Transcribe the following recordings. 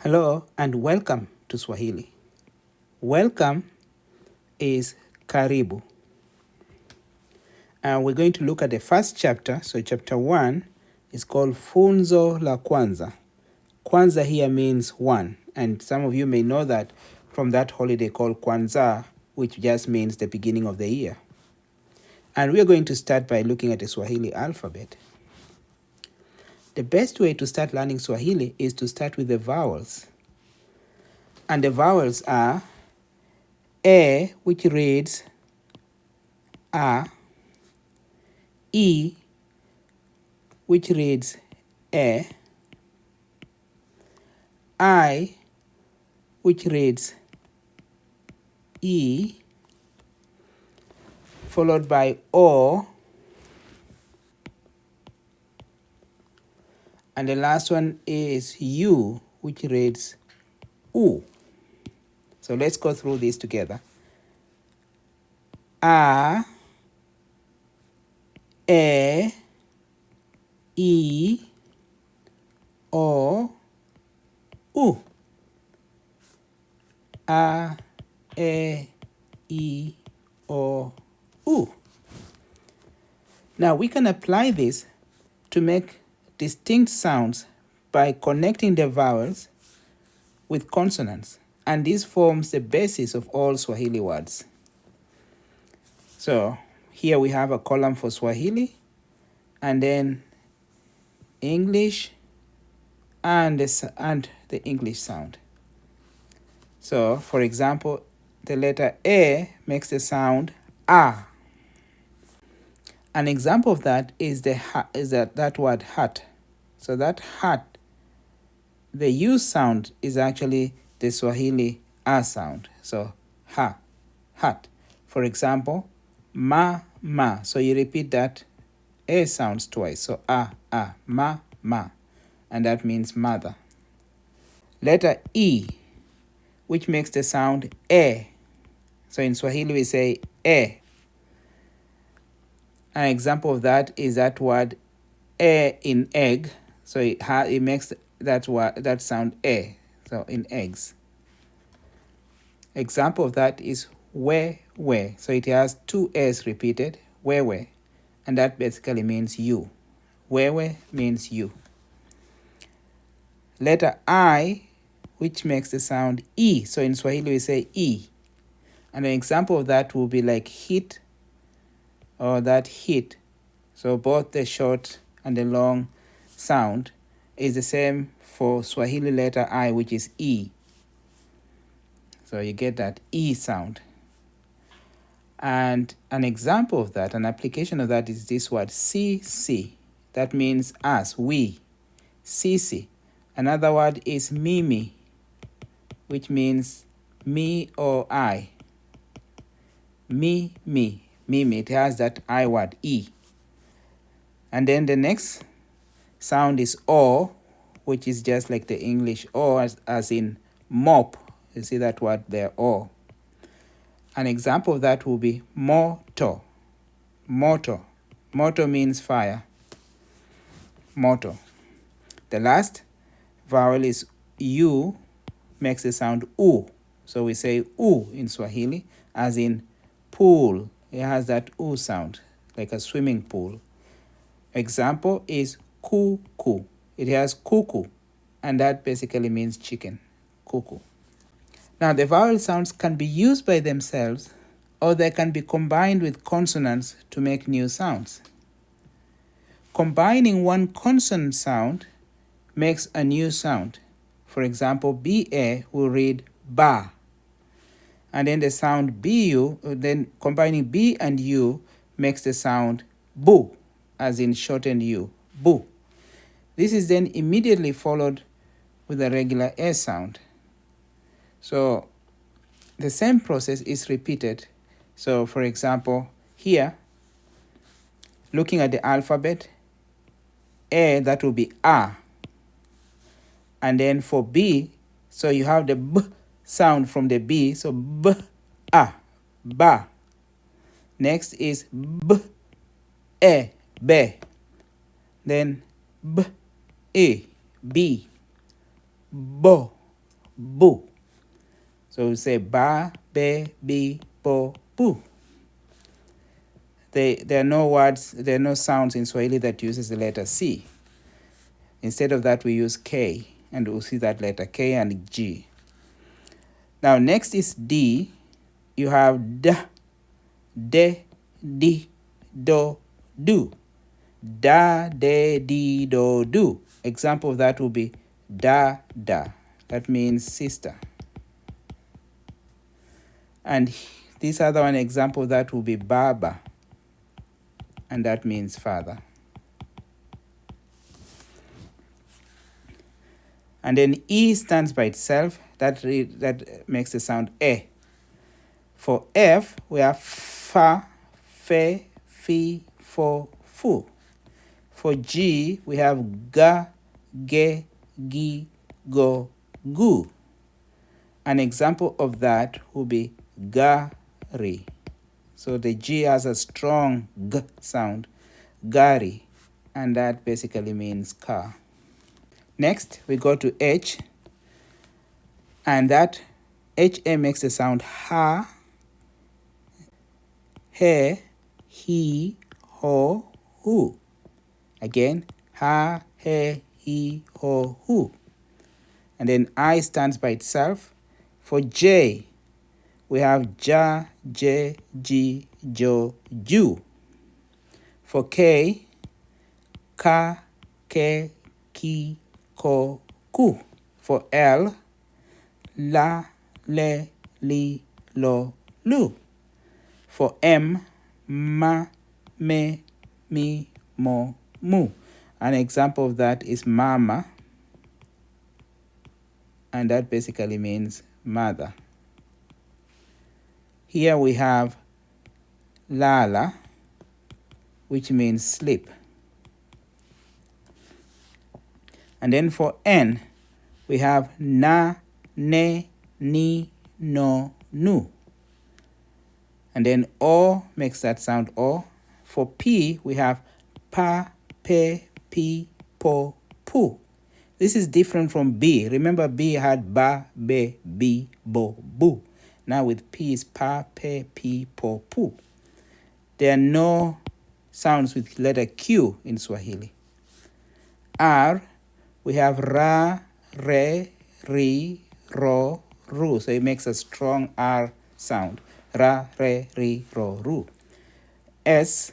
Hello and welcome to Swahili. Welcome is karibu. And we're going to look at the first chapter. So chapter 1 is called Funzo la Kwanza. Kwanza here means one. And some of you may know that from that holiday called Kwanzaa, which just means the beginning of the year. And we're going to start by looking at the Swahili alphabet. The best way to start learning Swahili is to start with the vowels. And the vowels are A, which reads A, E, which reads E, I, which reads E, followed by O, and the last one is U, which reads U. So let's go through these together. A, E, E, O, U. A, E, O, U. Now we can apply this to make distinct sounds by connecting the vowels with consonants, and this forms the basis of all Swahili words. So here we have a column for Swahili, and then English, and the English sound. So for example, the letter A makes the sound A. An example of that is that word hat. So that hat, the U sound is actually the Swahili A sound. So ha, hat. For example, ma, ma. So you repeat that A sounds twice. So ma, ma. And that means mother. Letter E, which makes the sound E. So in Swahili we say E. An example of that is that word E in egg. So it makes that sound E. So in eggs. Example of that is we. So it has two A's repeated, we. And that basically means you. We means you. Letter I, which makes the sound E. So in Swahili we say E. And an example of that will be like hit, or that hit. So both the short and the long sound is the same for Swahili letter I, which is E. So you get that E sound. And an example of that, an application of that is this word si. That means us, we. Sisi. Another word is mimi, which means me or I. Mimi. It has that I word, E. And then the next sound is O, which is just like the English O, as in mop. You see that word there, O. An example of that will be moto. Moto means fire. Moto. The last vowel is U, makes the sound U. So we say U in Swahili, as in pool. It has that U sound, like a swimming pool. Example is kuku. It has kuku, and that basically means chicken. Kuku. Now the vowel sounds can be used by themselves, or they can be combined with consonants to make new sounds. Combining one consonant sound makes a new sound. For example, ba will read ba. And then the sound bu, then combining b and u makes the sound bu, as in shortened u, bu. This is then immediately followed with a regular a sound. So the same process is repeated. So for example, here, looking at the alphabet, A, that will be A. And then for B, so you have the B sound from the B, so B, A, ba. Next is B, E, be. Then B, E, B, bo, boo. So we say ba, be, bi, bo, boo. There are no words, there are no sounds in Swahili that uses the letter C. Instead of that, we use K, and we'll see that letter K and G. Now, next is D. You have D, de, di, do, do. Da, de, di, do, do. Example of that will be da, da. That means sister. And this other one example of that will be baba, and that means father. And then E stands by itself. That makes the sound E. For F, we have fa, fe, fi, fo, fu. For G, we have ga, ge, gi, go, gu. An example of that will be gari. So the G has a strong G sound, gari, and that basically means car. Next, we go to H, and that HA makes the sound ha, he, he, ho, hu. Again, ha, he, ho, hu. And then I stands by itself. For J, we have ja, je, ji, jo, ju. For K, ka, ke, ki, ko, ku. For L, la, le, li, lo, lu. For M, ma, me, mi, mo, mu. An example of that is mama, and that basically means mother. Here we have lala, which means sleep. And then for N, we have na, ne, ni, no, nu. And then O makes that sound O. For P, we have pa, pe, pi, po, pu. This is different from B. Remember, B had ba, be, bi, bo, bu. Now with P is pa, pe, pi, po, pu. There are no sounds with letter Q in Swahili. R, we have ra, re, ri, ro, ru. So it makes a strong R sound. Ra, re, ri, ro, ru. S,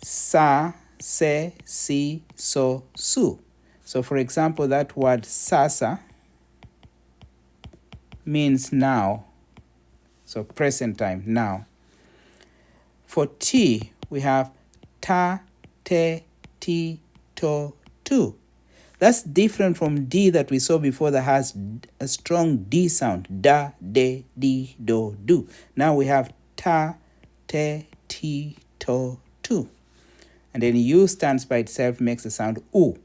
sa, se, si, so, su. So for example, that word sasa means now. So present time, now. For T, we have ta, te, ti, to, tu. That's different from D that we saw before that has a strong D sound. Da, de, di, do, do. Now we have ta, te, ti, to, tu. And then U stands by itself, makes the sound U.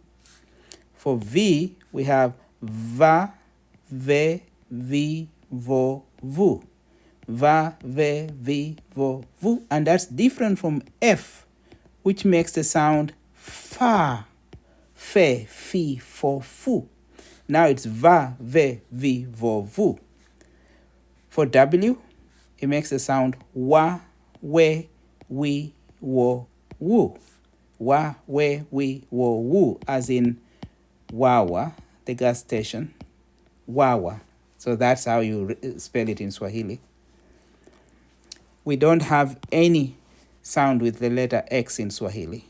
For V, we have va, ve, vi, vo, vu. Va, ve, vi, vo, vu. And that's different from F, which makes the sound fa, fe, fi, fo, fu. Now it's va, ve, vi, vo, vu. For W, it makes the sound wa, we, wi, wo, wu. Wa, we, wi, wo, wu, as in Wawa, the gas station. Wawa. So that's how you spell it in Swahili. We don't have any sound with the letter X in Swahili.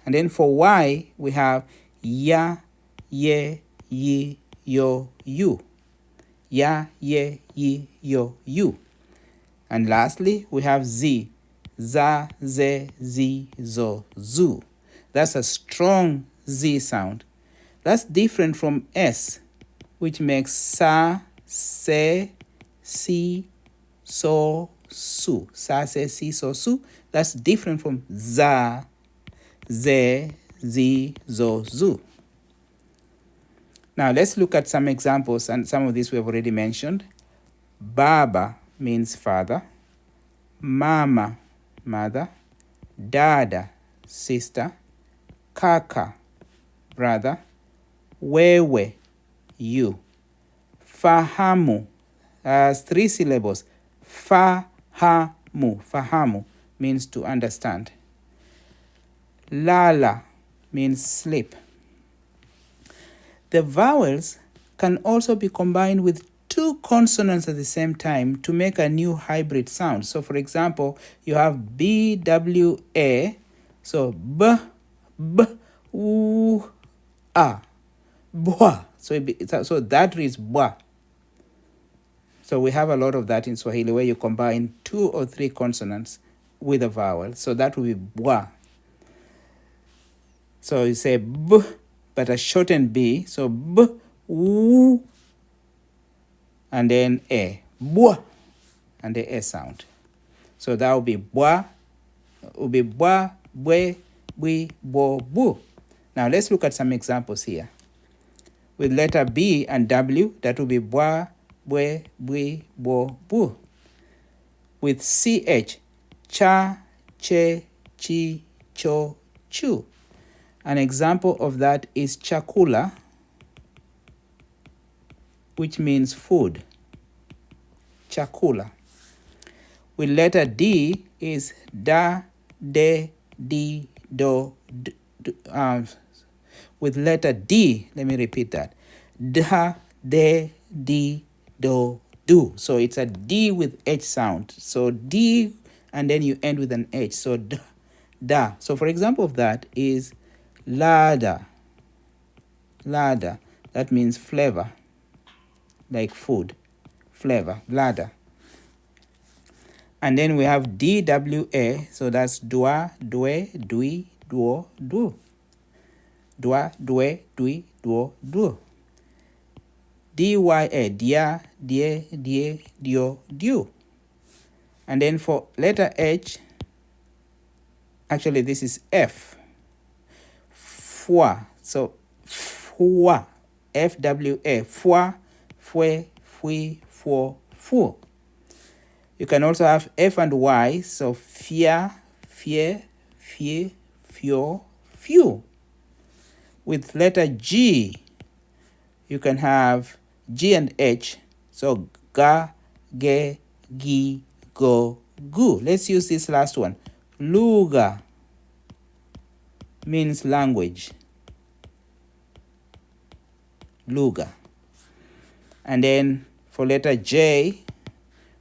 And then for Y, we have ya, ye, yi, yo, you. Ya, ye, yi, yo, you. And lastly, we have Z. Za, ze, zi, zo, zu. That's a strong Z sound. That's different from S, which makes sa, se, si, so, su. Sa, se, si, so, su. That's different from za, ze, zi, zo, zu. Now let's look at some examples, and some of these we have already mentioned. Baba means father. Mama, mother. Dada, sister. Kaka, brother. Wewe, you. Fahamu has 3 syllables. Fahamu. Fahamu means to understand. Lala means sleep. The vowels can also be combined with 2 consonants at the same time to make a new hybrid sound. So for example, you have B, W, A. So B, B, U, A. Bwa. So that reads bwa. So we have a lot of that in Swahili where you combine 2 or 3 consonants with a vowel. So that will be bwa. So you say B, but a shortened B. So B, U, and then A. Bwa. And the A sound. So that will be bwa, bwe, bwi, bo, bu. Now let's look at some examples here. With letter B and W, that will be bwa, bwe, bwi, bo, bu. With CH, cha, che, chi, cho, chu. An example of that is chakula, which means food. Chakula. With letter D is da, de, di, do. With letter D, let me repeat that. Da, de, di, do, do. So it's a D with H sound. So D, and then you end with an H. So da, da. So for example of that is lada. Lada. That means flavor, like food. Flavor, lada. And then we have DWA, so that's dwa, dwe, dwi, duo, du. Dwa, dwe, dwi, duo, du. DYA, dia, die, die, dio, du. And then for letter H, actually this is F. Fwa, so fwa, FWA, fwa, fwe, fwi, fwo, fu. You can also have F and Y, so fia, fie, fie, fio, few. With letter G, you can have G and H, so ga, ge, gi, go, gu. Let's use this last one. Lugha means language. Lugha. And then for letter J,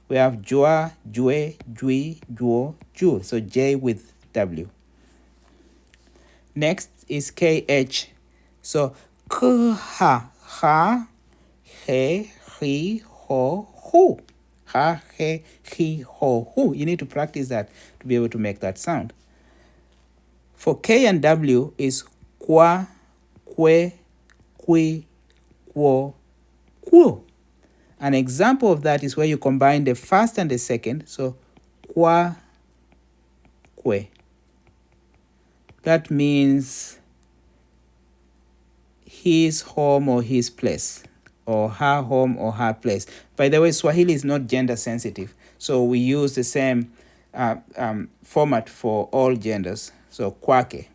we have jua, jue, jui, juo, ju. So J with W. Next is KH. So kha, ha, he, hi, ho, hu. Ha, he, hi, ho, hu. You need to practice that to be able to make that sound. For K and W is kwa, kwe, kwi, quo, quo. An example of that is where you combine the first and the second. So, kwa, kwe. That means his home or his place, or her home or her place. By the way, Swahili is not gender sensitive, so we use the same format for all genders. So, kwake.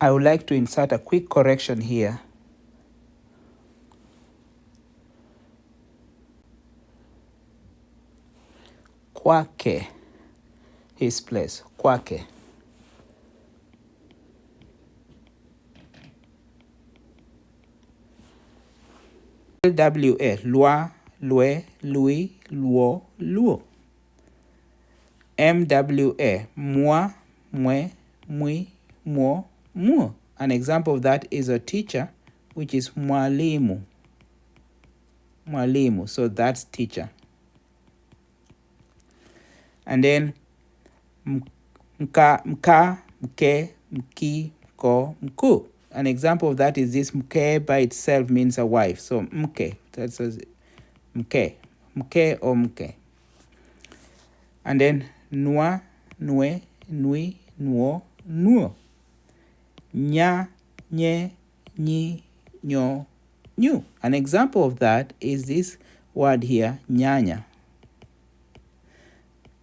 I would like to insert a quick correction here. Kwake, his place, kwake. LWA, lwa, lwe, lui, luo, luo. MWA, mwa, mwe, mwi, mo, muo. An example of that is a teacher, which is mwalimu. Mwalimu, so that's teacher. And then mka, mke, mki, ko, mku. An example of that is this mke by itself means a wife. So mke, that's mke, mke or mke. And then nwa, nwe, nui, nuo, nuo. Nya, nye, nyi, nyo, nyu. An example of that is this word here, nyanya.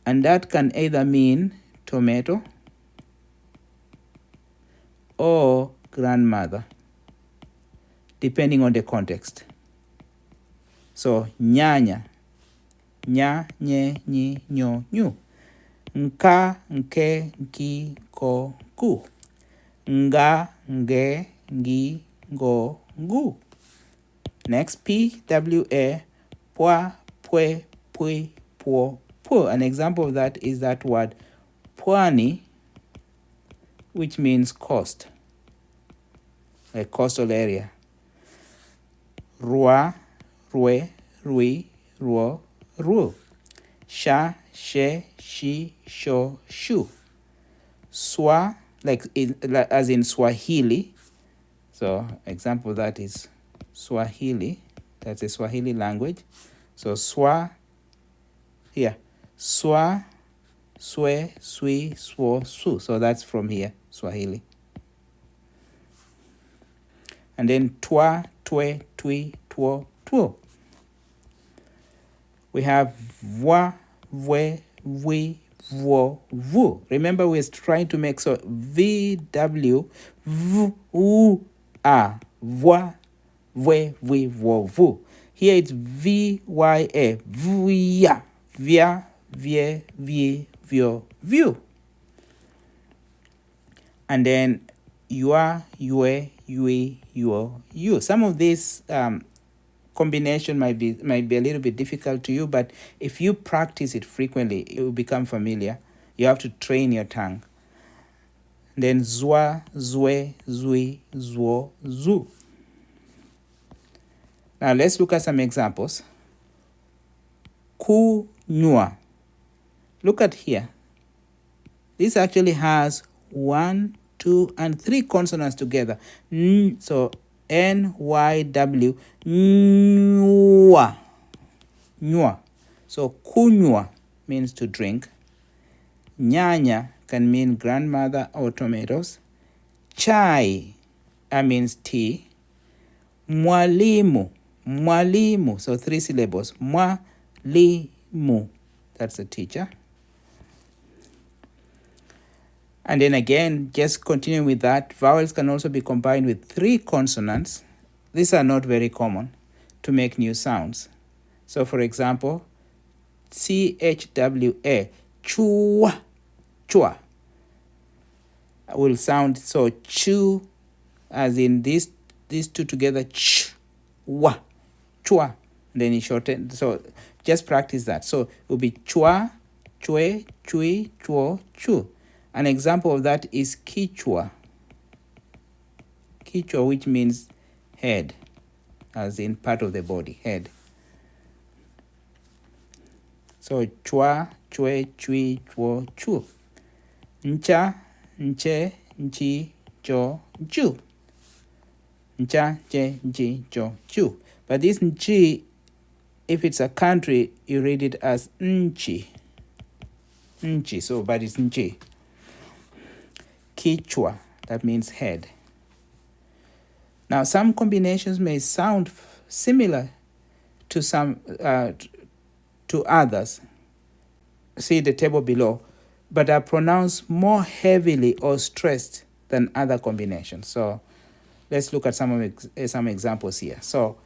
And that can either mean tomato or grandmother, depending on the context. So nyanya, nya, nye, nyi, nyo, nyu. Nka, nke, nki, ko, ku. Nga, nge, ngi, ngo, ngu. Next, P, W, A, pwa, pwe, pwi, pwo, pu. An example of that is that word pwani, which means coast, a coastal area. Rua, rue, rui, ruo, ru. Sha, she, shi, sho, shu. Swa, as in Swahili. So example of that is Swahili. That's a Swahili language. So swa, here. Swa, swe, swi, swo, su. So that's from here, Swahili. And then twa, twe, twi, two, two. We have vwa, vwe, vwi, vo, vu. Remember, we're trying to make so v, w, v, u, a, vwa, vwe, vwi, vo, vu. Here it's v, y, a, vya, vya, vie, vi, vyo, view. And then yua, yue, yui, yuo, you. Some of these combination might be a little bit difficult to you, but if you practice it frequently, it will become familiar. You have to train your tongue. Then zwa, zwe, zui, zwo, zu. Now let's look at some examples. Kunywa. Look at here. This actually has 1, 2, and 3 consonants together. So N-Y-W, nywa, nywa. So kunywa means to drink. Nyanya can mean grandmother or tomatoes. Chai means tea. Mwalimu, mwalimu, so 3 syllables. Mwalimu, that's the teacher. And then again, just continuing with that, vowels can also be combined with 3 consonants. These are not very common to make new sounds. So for example, CHWA, chua, chua, will sound so chew, as in these 2 together, ch, wa, chua. Then you shorten, so just practice that. So it will be chua, chue, chui, chuo, chu. An example of that is kichwa. Kichwa, which means head, as in part of the body, head. So chwa, chwe, chui, chuo, chu. Ncha, nche, nchi, cho, chu. Ncha, che, nchi, cho, chu. But this nchi, if it's a country, you read it as nchi. Nchi, so but it's nchi. Kichwa, that means head. Now, some combinations may sound similar to some to others. See the table below, but are pronounced more heavily or stressed than other combinations. So let's look at some examples here. So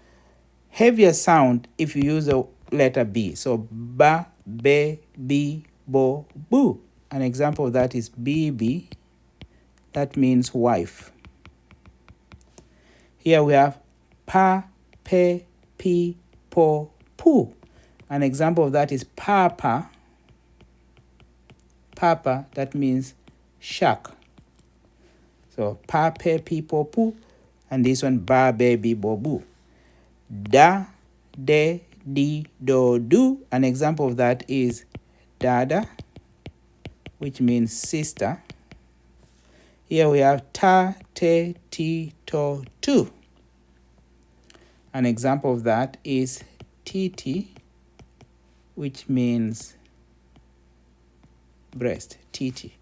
heavier sound if you use the letter B. So ba, be, bi, bo, bu. An example of that is bibi. That means wife. Here we have pa, pe, pi, po, pu. An example of that is papa. Papa, that means shark. So pa, pe, pi, po, pu. And this one, ba, be, bi, bo, bu. Da, de, di, do, do. An example of that is dada, which means sister. Here we have ta, te, ti, to, tu. An example of that is titi, which means breast, titi.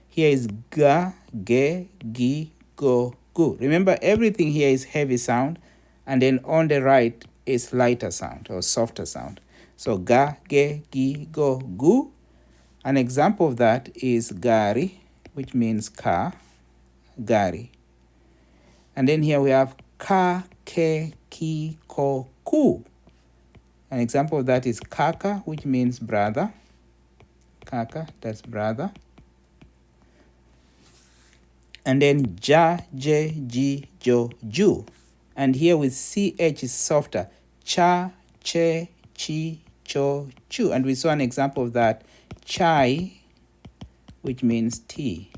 Here is ga, ge, gi, go, gu. Remember, everything here is heavy sound, and then on the right is lighter sound or softer sound. So ga, ge, gi, go, gu. An example of that is gari, which means car, gari. And then here we have ka, ke, ki, ko, ku. An example of that is kaka, which means brother. Kaka, that's brother. And then ja, je, ji, jo, ju. And here with ch is softer. Cha, che, chi, cho, chu. And we saw an example of that. Chai, which means tea.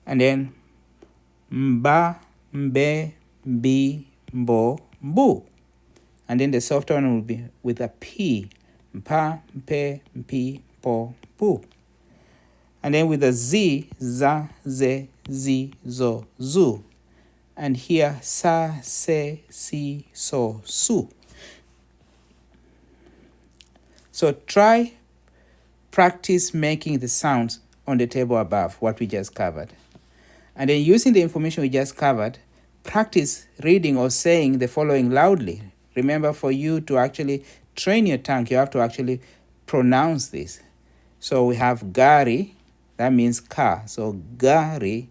And then mba, mbe, mbi, mbo, mbu. And then the softer one will be with a p. Mpa, mpe, mpi, po, pu. And then with a z, za, ze, zi, zo, zu. And here sa, se, si, so, su. So try practice making the sounds on the table above, what we just covered. And then using the information we just covered, practice reading or saying the following loudly. Remember, for you to actually train your tongue, you have to actually pronounce this. So we have gari, that means car. So gari,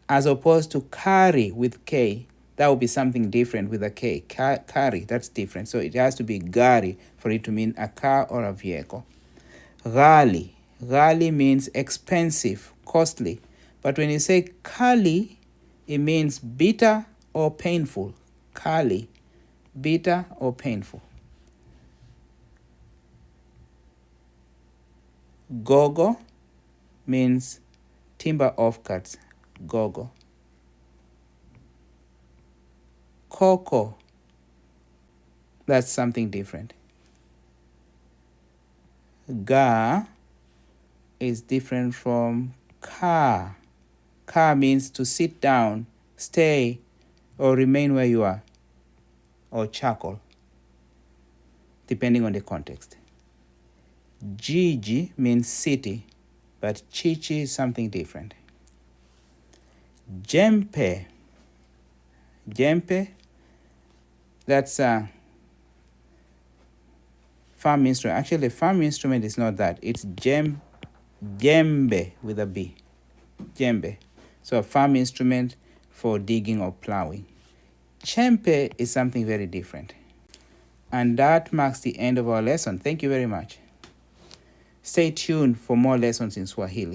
as opposed to kari with K, that would be something different with a K. Kari, that's different. So it has to be gari for it to mean a car or a vehicle. Ghali. Ghali means expensive, costly. But when you say kali, it means bitter or painful. Kali, bitter or painful. Gogo means timber offcuts. Gogo. Koko, that's something different. Ga is different from ka. Ka means to sit down, stay, or remain where you are, or chuckle, depending on the context. Jiji means city, but chichi is something different. Jempe. Jempe, that's a farm instrument. Actually, a farm instrument is not that. It's jembe with a B. Jembe. So a farm instrument for digging or plowing. Chempe is something very different. And that marks the end of our lesson. Thank you very much. Stay tuned for more lessons in Swahili.